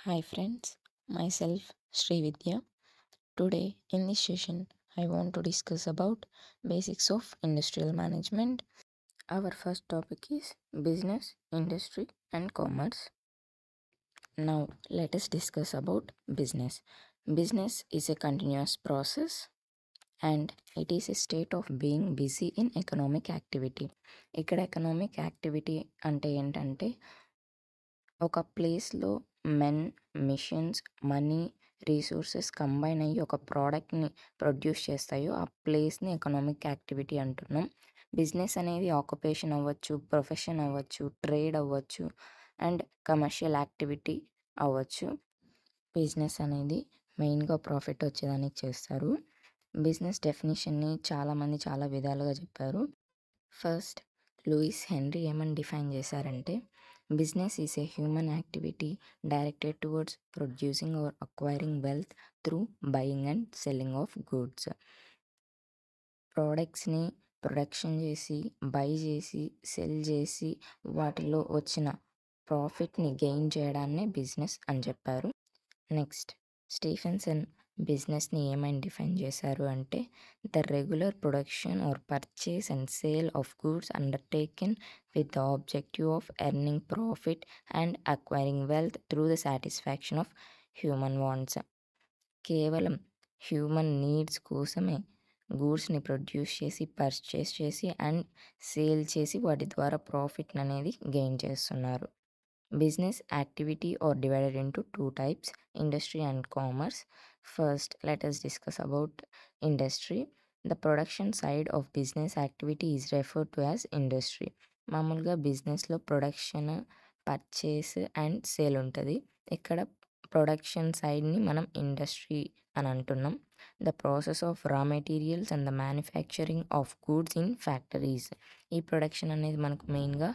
Hi friends, myself Srividya. Today in this session I want to discuss about basics of industrial management. Our first topic is business, industry and commerce. Now let us discuss about business. Business is a continuous process and it is a state of being busy in economic activity. ఇక్కడ economic activity అంటే ఏంటంటే ఒక ప్లేస్లో men, machines, money, resources combine అయ్యి ఒక ప్రోడక్ట్ని produce చేస్తాయో ఆ ప్లేస్ని ఎకనామిక్ యాక్టివిటీ అంటున్నాం. బిజినెస్ అనేది ఆక్యుపేషన్ అవ్వచ్చు, ప్రొఫెషన్ అవ్వచ్చు, ట్రేడ్ అవ్వచ్చు అండ్ కమర్షియల్ యాక్టివిటీ అవ్వచ్చు. బిజినెస్ అనేది మెయిన్గా ప్రాఫిట్ వచ్చేదానికి చేస్తారు. బిజినెస్ డెఫినేషన్ని చాలామంది చాలా విధాలుగా చెప్పారు. ఫస్ట్ లూయిస్ హెన్రీ ఏమని డిఫైన్ చేశారంటే, business is a human activity directed towards producing or acquiring wealth through buying and selling of goods. ప్రోడక్ట్స్ని ప్రొడక్షన్ చేసి, బై చేసి, సెల్ చేసి వాటిలో వచ్చిన ప్రాఫిట్ని గెయిన్ చేయడాన్నే బిజినెస్ అని చెప్పారు. నెక్స్ట్ స్టీఫెన్సన్ బిజినెస్ని ఏమైనా డిఫైన్ చేశారు అంటే, the regular production or purchase and sale of goods undertaken with the objective of earning profit and acquiring wealth through the satisfaction of human wants. కేవలం హ్యూమన్ నీడ్స్ కోసమే గూడ్స్ని produce చేసి, purchase చేసి and sale చేసి వాటి ద్వారా profit అనేది gain చేస్తున్నారు. Business activity are divided into two types, industry and commerce. First, let us discuss about industry. The production side of business activity is referred to as industry. మామూలుగా బిజినెస్లో production, purchase and sale ఉంటుంది. ఇక్కడ production సైడ్ని మనం industry అని అంటున్నాం. The process of రా materials and the manufacturing of goods in factories. ఈ production అనేది మనకు మెయిన్గా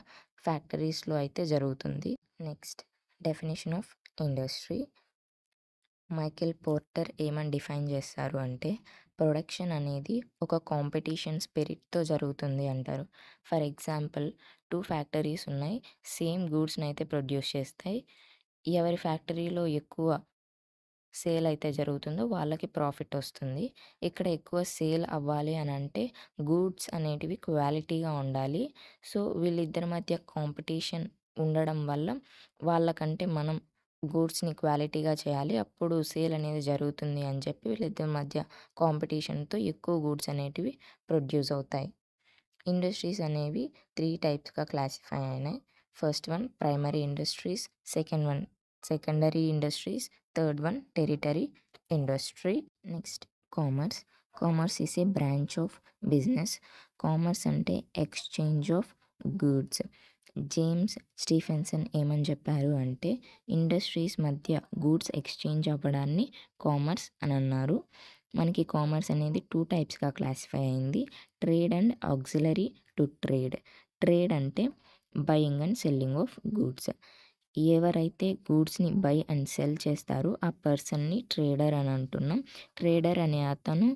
ఫ్యాక్టరీస్లో అయితే జరుగుతుంది. Next definition of industry. Michael Porter ఏమని డిఫైన్ చేస్తారు అంటే, ప్రొడక్షన్ అనేది ఒక కాంపిటీషన్ స్పిరిట్తో జరుగుతుంది అంటారు. ఫర్ ఎగ్జాంపుల్ 2 ఫ్యాక్టరీస్ ఉన్నాయి, సేమ్ గూడ్స్ని అయితే ప్రొడ్యూస్ చేస్తాయి. ఎవరి ఫ్యాక్టరీలో ఎక్కువ సేల్ అయితే జరుగుతుందో వాళ్ళకి ప్రాఫిట్ వస్తుంది. ఇక్కడ ఎక్కువ సేల్ అవ్వాలి అని అంటే గూడ్స్ అనేటివి క్వాలిటీగా ఉండాలి. సో వీళ్ళిద్దరి మధ్య కాంపిటీషన్ ఉండడం వల్ల వాళ్ళకంటే మనం గూడ్స్ని క్వాలిటీగా చేయాలి, అప్పుడు సేల్ అనేది జరుగుతుంది అని చెప్పి వీళ్ళిద్దరి మధ్య కాంపిటీషన్తో ఎక్కువ గూడ్స్ అనేటివి ప్రొడ్యూస్ అవుతాయి. ఇండస్ట్రీస్ అనేవి 3 టైప్స్గా క్లాసిఫై అయినాయి. First one primary industries, second one secondary industries, third one territory industry. Next commerce. Commerce is a branch of business. Commerce అంటే exchange of goods. James Stephenson ఏమని చెప్పారు అంటే, ఇండస్ట్రీస్ మధ్య గూడ్స్ ఎక్స్చేంజ్ అవ్వడాన్ని commerce అని అన్నారు. మనకి కామర్స్ అనేది 2 టైప్స్గా క్లాసిఫై అయింది, trade and auxiliary to trade. Trade అంటే buying and selling of goods. ఎవరైతే గూడ్స్ని బై అండ్ సెల్ చేస్తారో ఆ పర్సన్ని ట్రేడర్ అని అంటున్నాం. ట్రేడర్ అనే అతను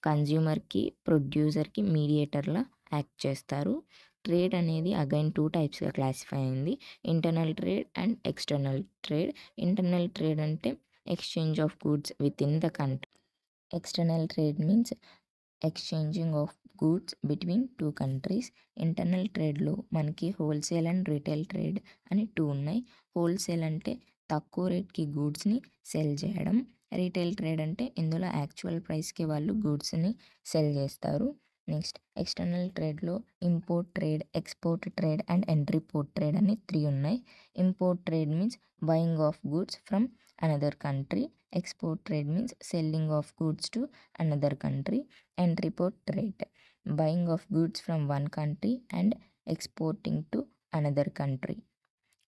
కన్జ్యూమర్కి, ప్రొడ్యూసర్కి మీడియేటర్లా యాక్ట్ చేస్తారు. ట్రేడ్ అనేది అగైన్ 2 టైప్స్గా క్లాసిఫై అయింది, internal trade and external trade. Internal trade అంటే exchange of goods within the country. External trade means exchanging of goods between 2 countries. Internal ట్రేడ్లో మనకి హోల్సేల్ అండ్ రీటైల్ ట్రేడ్ అని 2 ఉన్నాయి. Wholesale అంటే తక్కువ రేట్కి గూడ్స్ని సెల్ చేయడం. రీటైల్ ట్రేడ్ అంటే ఇందులో యాక్చువల్ ప్రైస్కి వాళ్ళు గూడ్స్ని సెల్ చేస్తారు. నెక్స్ట్ ఎక్స్టర్నల్ ట్రేడ్లో import trade, export trade and entry port trade అని 3 ఉన్నాయి. Import trade means buying of goods from another country. Export trade means selling of goods to another country. Entry port trade, buying of goods from one country and exporting to another country.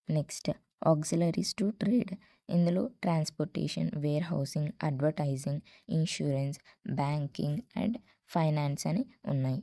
Next auxiliaries to trade. ఇందులో transportation, warehousing, advertising, insurance, banking and finance అని ఉన్నాయి.